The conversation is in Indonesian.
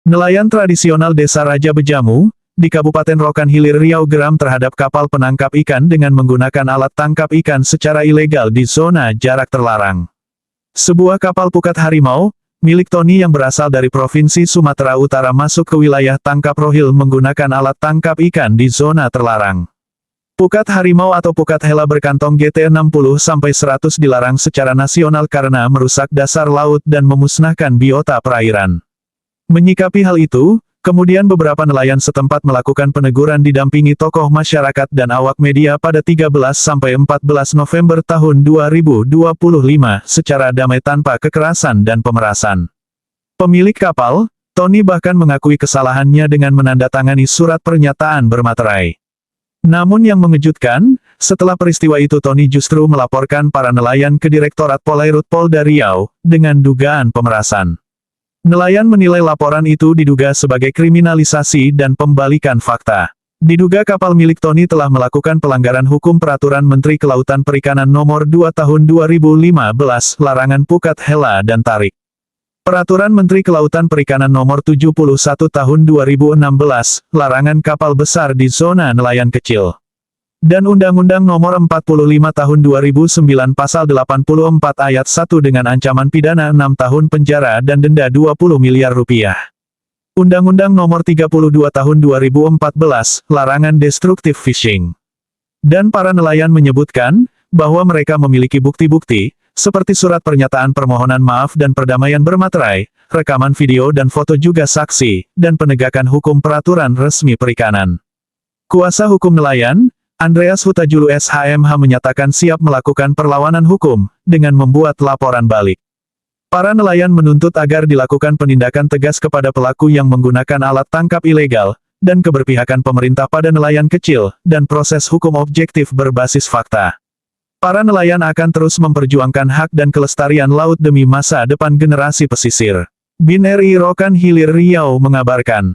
Nelayan tradisional Desa Raja Bejamu, di Kabupaten Rokan Hilir Riau geram terhadap kapal penangkap ikan dengan menggunakan alat tangkap ikan secara ilegal di zona jarak terlarang. Sebuah kapal pukat harimau, milik Tony yang berasal dari Provinsi Sumatera Utara masuk ke wilayah tangkap Rohil menggunakan alat tangkap ikan di zona terlarang. Pukat harimau atau pukat hela berkantong GT 60-100 dilarang secara nasional karena merusak dasar laut dan memusnahkan biota perairan. Menyikapi hal itu, kemudian beberapa nelayan setempat melakukan peneguran didampingi tokoh masyarakat dan awak media pada 13-14 November tahun 2025 secara damai tanpa kekerasan dan pemerasan. Pemilik kapal, Tony bahkan mengakui kesalahannya dengan menandatangani surat pernyataan bermaterai. Namun yang mengejutkan, setelah peristiwa itu Tony justru melaporkan para nelayan ke Direktorat Polairut Polda Riau, dengan dugaan pemerasan. Nelayan menilai laporan itu diduga sebagai kriminalisasi dan pembalikan fakta. Diduga kapal milik Tony telah melakukan pelanggaran hukum Peraturan Menteri Kelautan Perikanan Nomor 2 Tahun 2015, Larangan Pukat Hela dan Tarik. Peraturan Menteri Kelautan Perikanan Nomor 71 Tahun 2016, Larangan Kapal Besar di Zona Nelayan Kecil. Dan Undang-Undang Nomor 45 Tahun 2009 Pasal 84 Ayat 1 dengan ancaman pidana 6 tahun penjara dan denda 20 miliar rupiah. Undang-Undang Nomor 32 Tahun 2014, Larangan Destruktif Fishing. Dan para nelayan menyebutkan, bahwa mereka memiliki bukti-bukti, seperti surat pernyataan permohonan maaf dan perdamaian bermaterai, rekaman video dan foto juga saksi, dan penegakan hukum peraturan resmi perikanan. Kuasa hukum nelayan, Andreas Hutajulu SHMH menyatakan siap melakukan perlawanan hukum, dengan membuat laporan balik. Para nelayan menuntut agar dilakukan penindakan tegas kepada pelaku yang menggunakan alat tangkap ilegal, dan keberpihakan pemerintah pada nelayan kecil, dan proses hukum objektif berbasis fakta. Para nelayan akan terus memperjuangkan hak dan kelestarian laut demi masa depan generasi pesisir. BIN RI Rokan Hilir Riau mengabarkan.